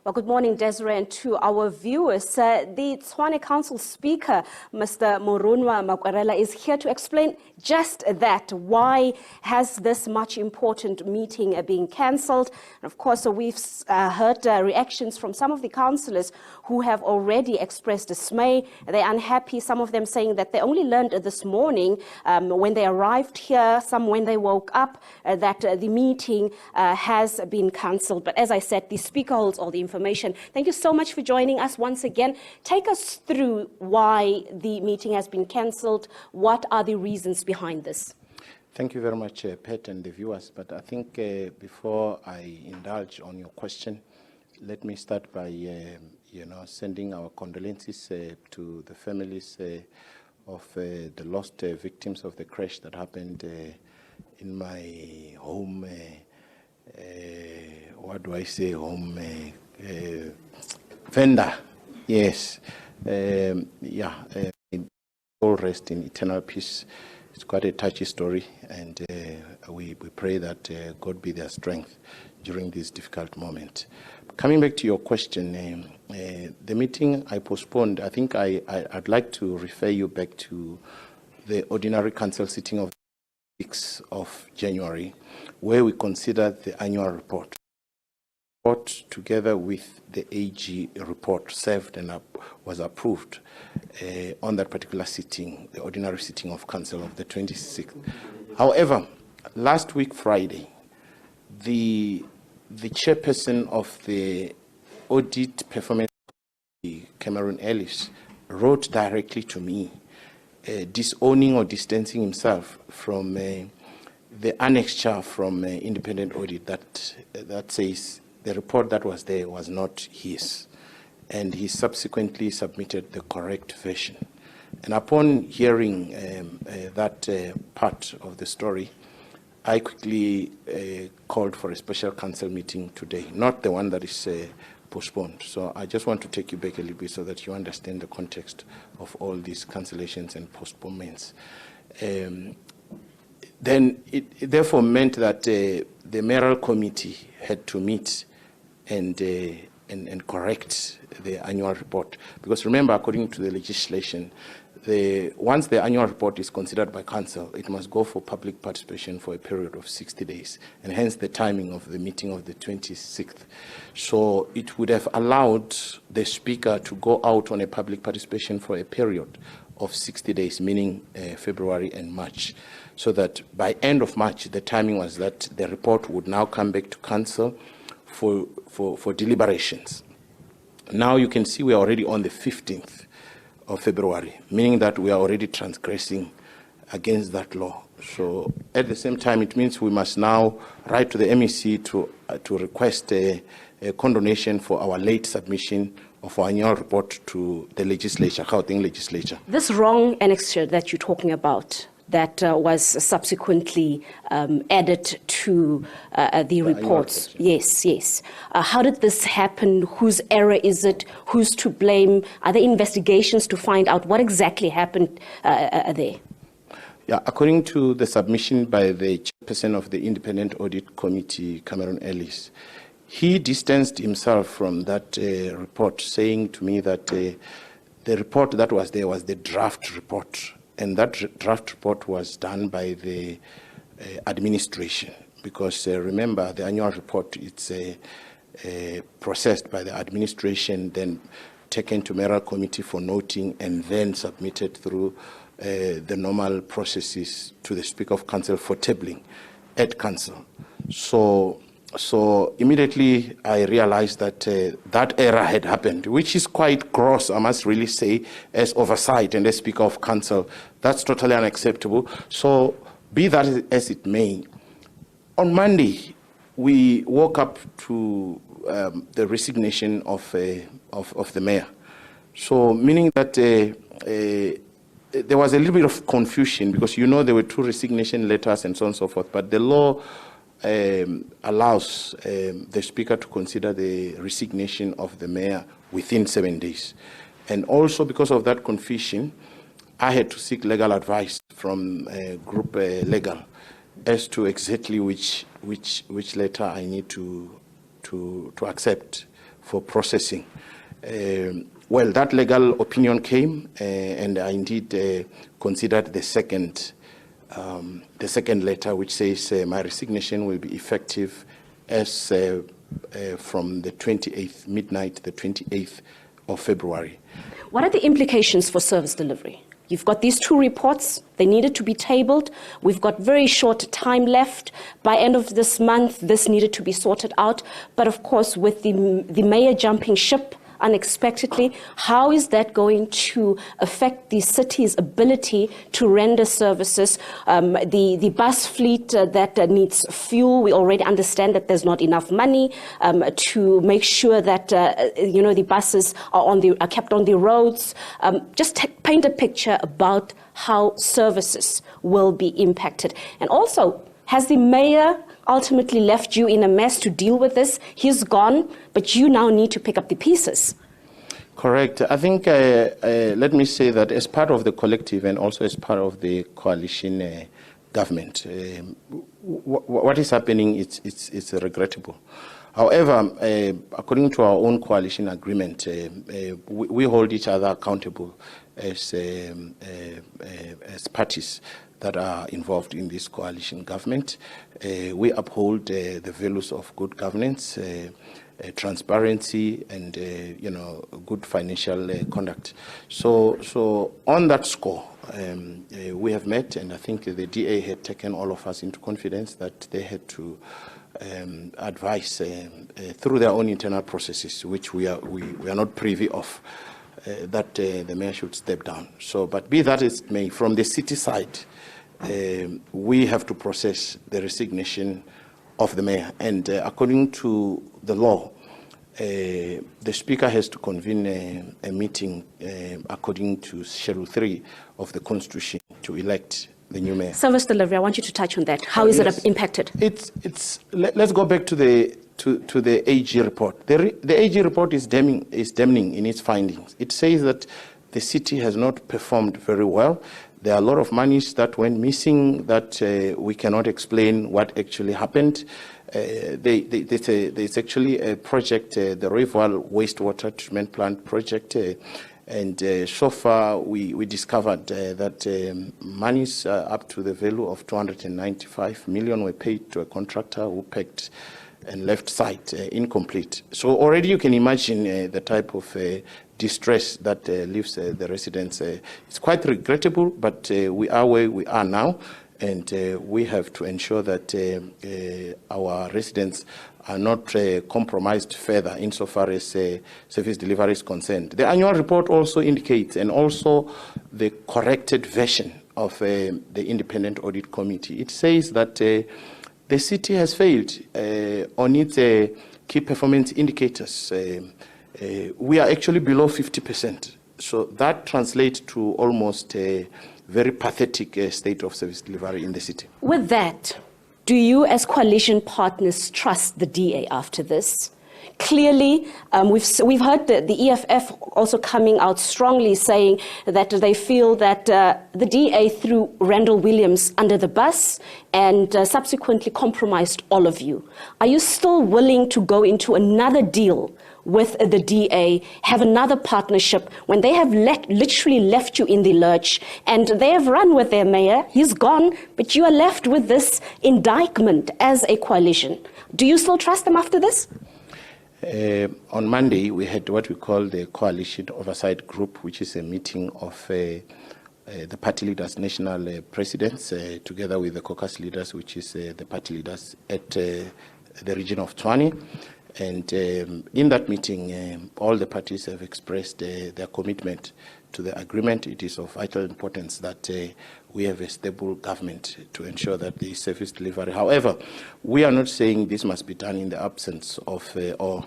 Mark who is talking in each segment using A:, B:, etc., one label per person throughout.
A: Well, good morning, Desiree, and to our viewers. The Tshwane Council Speaker, Mr. Morunwa Makwarela, is here to explain just that. Why has this much important meeting been cancelled? And of course, we've heard reactions from some of the councillors who have already expressed dismay. They're unhappy, some of them saying that they only learned this morning when they arrived here, some when they woke up, that the meeting has been cancelled. But as I said, the Speaker holds all the information. Thank you so much for joining us once again. Take us through why the meeting has been cancelled. What are the reasons behind this?
B: Thank you very much, Pat and the viewers. But I think before I indulge on your question, let me start by sending our condolences to the families of the lost victims of the crash that happened in my home. What do I say? Home vendor. Yes. All rest in eternal peace. It's quite a touchy story, and we pray that God be their strength during this difficult moment. Coming back to your question, the meeting I postponed, I think I'd like to refer you back to the ordinary council sitting of 6th of January, where we considered the annual report. Together with the AG report served and was approved on that particular sitting, the ordinary sitting of council of the 26th. However, last week Friday, the chairperson of the audit performance, Cameron Ellis, wrote directly to me, disowning or distancing himself from the annexure from independent audit that says the report that was there was not his, and he subsequently submitted the correct version. And upon hearing that part of the story, I quickly called for a special council meeting today, not the one that is postponed. So I just want to take you back a little bit so that you understand the context of all these cancellations and postponements. Then it therefore meant that the mayoral committee had to meet and correct the annual report. Because remember, according to the legislation, once the annual report is considered by council, it must go for public participation for a period of 60 days, and hence the timing of the meeting of the 26th. So it would have allowed the speaker to go out on a public participation for a period of 60 days, meaning February and March, so that by end of March, the timing was that the report would now come back to council for deliberations. Now you can see we are already on the 15th of February, meaning that we are already transgressing against that law. So at the same time, it means we must now write to the MEC to request a condonation for our late submission of our annual report to the legislature, Gauteng legislature.
A: This wrong annexure that you're talking about, that was subsequently added to the reports. Yes. How did this happen? Whose error is it? Who's to blame? Are there investigations to find out what exactly happened there?
B: Yeah, according to the submission by the chairperson of the Independent Audit Committee, Cameron Ellis, he distanced himself from that report, saying to me that the report that was there was the draft report. And that draft report was done by the administration, because remember, the annual report, it's processed by the administration, then taken to mayoral committee for noting, and then submitted through the normal processes to the Speaker of Council for tabling at council. So immediately I realized that that error had happened, which is quite gross, I must really say, as oversight and as Speaker of Council. That's totally unacceptable. So be that as it may, on Monday, we woke up to the resignation of the mayor. So meaning that there was a little bit of confusion, because there were 2 resignation letters and so on and so forth, but the law allows the Speaker to consider the resignation of the mayor within 7 days. And also because of that confusion, I had to seek legal advice from Group Legal as to exactly which letter I need to accept processing. Well, that legal opinion came, and I indeed considered the second letter, which says my resignation will be effective as from the 28th, midnight, the 28th of February.
A: What are the implications for service delivery? You've got these two reports. They needed to be tabled. We've got very short time left. By end of this month, this needed to be sorted out. But of course, with the mayor jumping ship unexpectedly, how is that going to affect the city's ability to render services? The bus fleet that needs fuel, we already understand that there's not enough money to make sure that the buses are kept on the roads. Just paint a picture about how services will be impacted. And also, has the mayor ultimately left you in a mess to deal with this? He's gone, but you now need to pick up the pieces.
B: Correct. I think, let me say that as part of the collective and also as part of the coalition government, what is happening is regrettable. However, according to our own coalition agreement, we hold each other accountable as parties that are involved in this coalition government. We uphold the values of good governance, transparency, and good financial conduct. So on that score, we have met, and I think the DA had taken all of us into confidence that they had to advise through their own internal processes, which we are not privy of, that the mayor should step down. So, but be that as it may, from the city side, we have to process the resignation of the mayor, and according to the law, the Speaker has to convene a meeting according to Schedule 3 of the Constitution to elect the new mayor.
A: Service delivery, I want you to touch on that. How is it impacted?
B: Let's go back to the AG report. The AG report is damning in its findings. It says that the city has not performed very well. There are a lot of monies that went missing that we cannot explain what actually happened. There's actually a project, the Rival Wastewater Treatment Plant project, and so far we discovered that monies up to the value of 295 million were paid to a contractor who packed and left site incomplete. So already you can imagine the type of distress that leaves the residents. It's quite regrettable, but we are where we are now, and we have to ensure that our residents are not compromised further insofar as service delivery is concerned. The annual report also indicates, and also the corrected version of the Independent Audit Committee, it says that the city has failed on its key performance indicators. We are actually below 50%. So that translates to almost a very pathetic state of service delivery in the city.
A: With that, do you as coalition partners trust the DA after this? Clearly, we've heard the EFF also coming out strongly saying that they feel that the DA threw Randal Williams under the bus and subsequently compromised all of you. Are you still willing to go into another deal with the DA, have another partnership when they have literally left you in the lurch and they have run with their mayor? He's gone, but you are left with this indictment as a coalition. Do you still trust them after this?
B: On Monday, we had what we call the Coalition Oversight Group, which is a meeting of the party leaders, national presidents, together with the caucus leaders, which is the party leaders at the region of Tshwane. And in that meeting, all the parties have expressed their commitment to the agreement. It is of vital importance that we have a stable government to ensure that the service delivery. However, we are not saying this must be done in the absence of or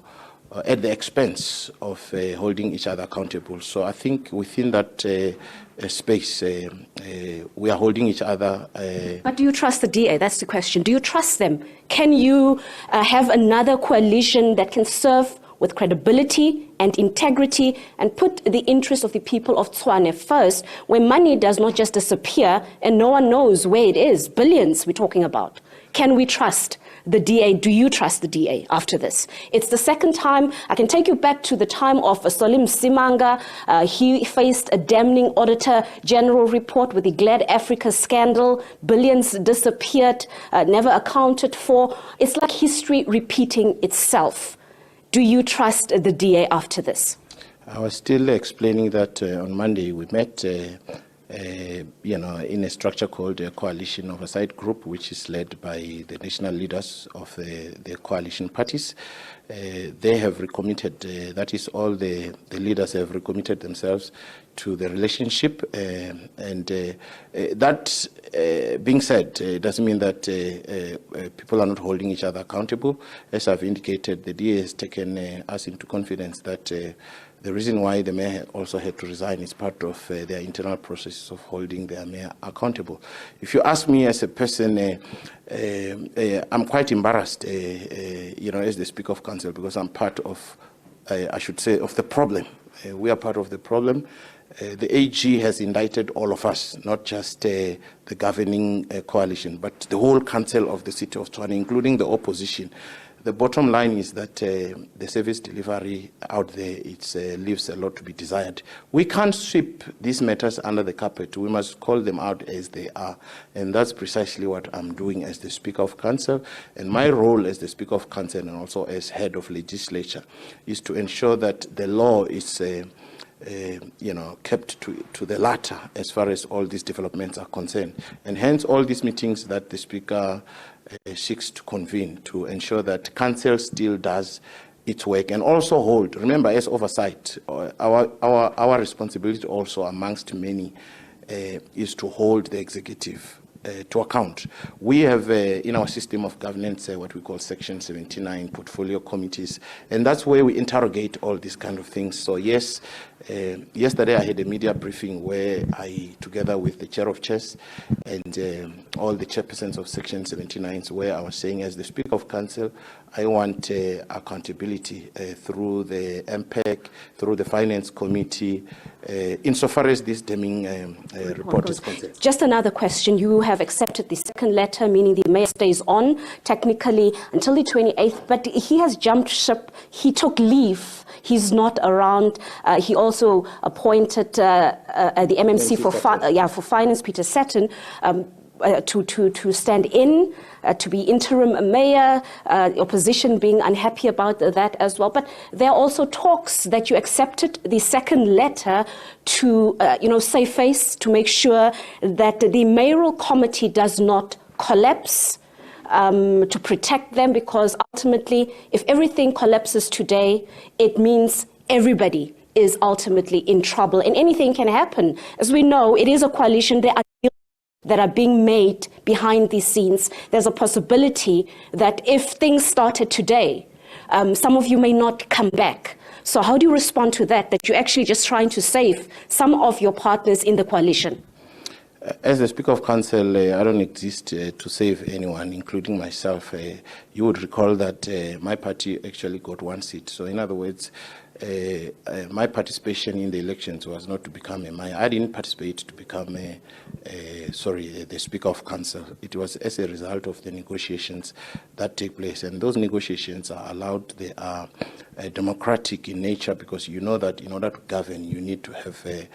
B: at the expense of holding each other accountable. So I think within that space, we are holding each other.
A: But do you trust the DA? That's the question. Do you trust them? Can you have another coalition that can serve with credibility and integrity and put the interests of the people of Tshwane first, where money does not just disappear and no one knows where it is? Billions we're talking about. Can we trust the DA? Do you trust the DA after this? It's the second time. I can take you back to the time of Solim Simanga. He faced a damning Auditor General report with the Glad Africa scandal. Billions disappeared, never accounted for. It's like history repeating itself. Do you trust the DA after this?
B: I was still explaining that on Monday we met in a structure called a Coalition Oversight Group, which is led by the national leaders of the coalition parties. They have recommitted, that is all the leaders have recommitted themselves to the relationship. That being said, it doesn't mean that people are not holding each other accountable. As I've indicated, the DA has taken us into confidence that the reason why the mayor also had to resign is part of their internal process of holding their mayor accountable. If you ask me as a person, I'm quite embarrassed, as the Speaker of Council, because I'm part of, I should say, of the problem. We are part of the problem. The AG has indicted all of us, not just the governing coalition, but the whole council of the city of Tshwane, including the opposition. The bottom line is that the service delivery out there, it leaves a lot to be desired. We can't sweep these matters under the carpet. We must call them out as they are. And that's precisely what I'm doing as the Speaker of Council. And my role as the Speaker of Council and also as head of legislature is to ensure that the law is kept to the latter as far as all these developments are concerned. And hence all these meetings that the Speaker seeks to convene to ensure that council still does its work and also hold. Remember, as oversight, our responsibility also amongst many is to hold the executive to account. We have in our system of governance what we call Section 79 portfolio committees, and that's where we interrogate all these kind of things. So yes, yesterday I had a media briefing where I, together with the chair of chairs and all the chairpersons of Section 79s, where I was saying, as the Speaker of Council, I want accountability through the MPEC, through the Finance Committee, insofar as this damning report is concerned.
A: Just another question. You have accepted the second letter, meaning the mayor stays on technically until the 28th, but he has jumped ship. He took leave. He's not around. He also appointed the MMC for Finance, Peter Sutton, to stand in, to be interim mayor, the opposition being unhappy about that as well. But there are also talks that you accepted the second letter to, save face, to make sure that the mayoral committee does not collapse, to protect them, because ultimately, if everything collapses today, it means everybody is ultimately in trouble, and anything can happen. As we know, it is a coalition. There are deals that are being made behind the scenes. There's a possibility that if things started today, some of you may not come back. So how do you respond to that you're actually just trying to save some of your partners in the coalition?
B: As the Speaker of Council, I don't exist to save anyone, including myself. You would recall that my party actually got one seat. So in other words, my participation in the elections was not to become a mayor. I didn't participate to become the Speaker of Council. It was as a result of the negotiations that take place. And those negotiations are allowed. They are democratic in nature, because you know that in order to govern, you need to have a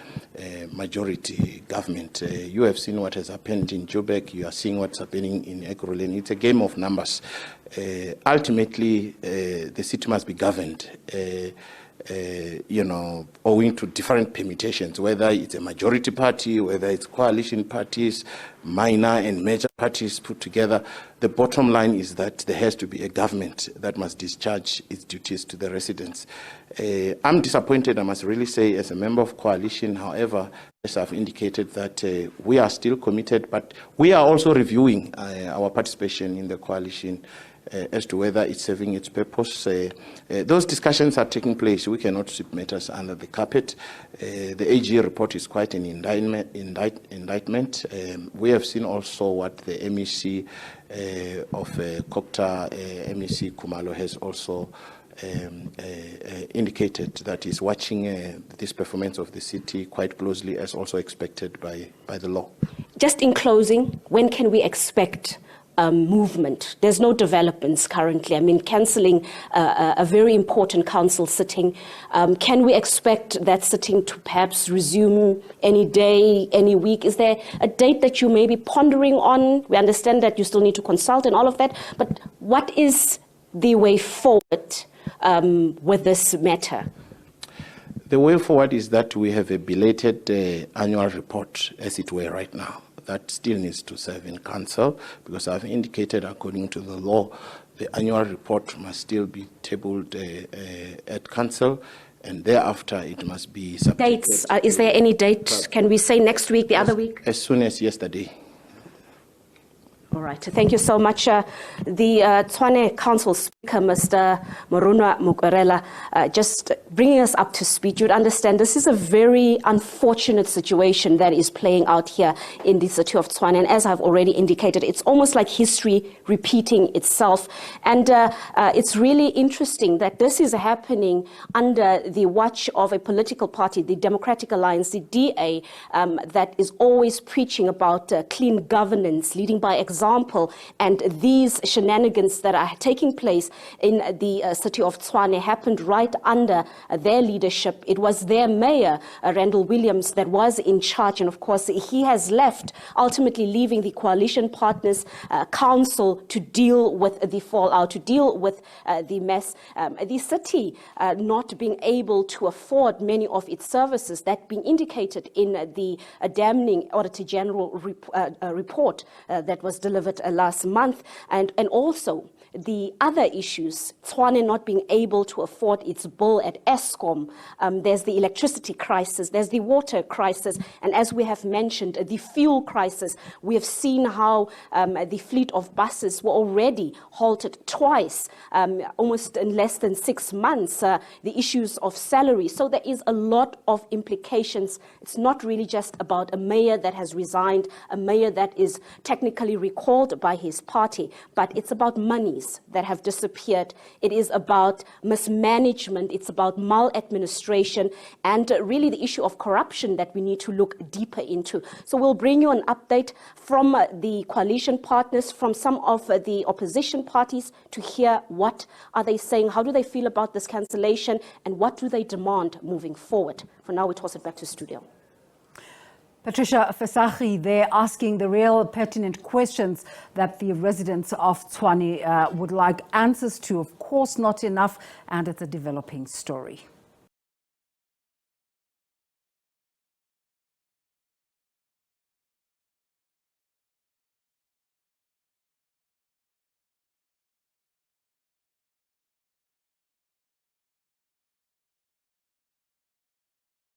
B: majority government. You have seen what has happened in Joburg. You are seeing what's happening in Ekurhuleni. It's a game of numbers. Ultimately, the city must be governed. Owing to different permutations, whether it's a majority party, whether it's coalition parties, minor and major parties put together. The bottom line is that there has to be a government that must discharge its duties to the residents. I'm disappointed, I must really say, as a member of coalition. However, as I've indicated, that we are still committed, but we are also reviewing our participation in the coalition as to whether it's serving its purpose. Those discussions are taking place. We cannot sweep matters under the carpet. The AG report is quite an indictment. We have seen also what the MEC of Kokta, MEC Kumalo, has also indicated that he's watching this performance of the city quite closely, as also expected by the law.
A: Just in closing, when can we expect movement. There's no developments currently. I mean, cancelling a very important council sitting. Can we expect that sitting to perhaps resume any day, any week? Is there a date that you may be pondering on? We understand that you still need to consult and all of that, but what is the way forward with this matter?
B: The way forward is that we have a belated annual report, as it were, right now. That still needs to serve in council, because I've indicated, according to the law, the annual report must still be tabled at council, and thereafter it must be subjected.
A: Dates, is there any date? Can we say next week, the other week?
B: As soon as yesterday.
A: All right, thank you so much. The Tshwane Council Speaker, Mr. Morunwa Mokwerela, just bringing us up to speed. You'd understand this is a very unfortunate situation that is playing out here in the city of Tshwane. And as I've already indicated, it's almost like history repeating itself. And it's really interesting that this is happening under the watch of a political party, the Democratic Alliance, the DA, that is always preaching about clean governance, leading by example. And these shenanigans that are taking place in the city of Tshwane happened right under their leadership. It was their mayor, Randal Williams, that was in charge. And of course, he has left, ultimately leaving the coalition partners council to deal with the fallout, to deal with the mess. The city not being able to afford many of its services, that being indicated in the damning Auditor General report that was delivered last month, and also the other issues, Tshwane not being able to afford its bill at Eskom. There's the electricity crisis, there's the water crisis, and as we have mentioned, the fuel crisis. We have seen how the fleet of buses were already halted twice, almost in less than 6 months. The issues of salary. So there is a lot of implications. It's not really just about a mayor that has resigned, a mayor that is technically recalled by his party, but it's about monies that have disappeared. It is about mismanagement. It's about maladministration, and really the issue of corruption that we need to look deeper into. So we'll bring you an update from the coalition partners, from some of the opposition parties, to hear what are they saying, how do they feel about this cancellation, and what do they demand moving forward. For now, we toss it back to studio.
C: Patricia Visagie, they're asking the real pertinent questions that the residents of Tshwane would like answers to. Of course, not enough, and it's a developing story.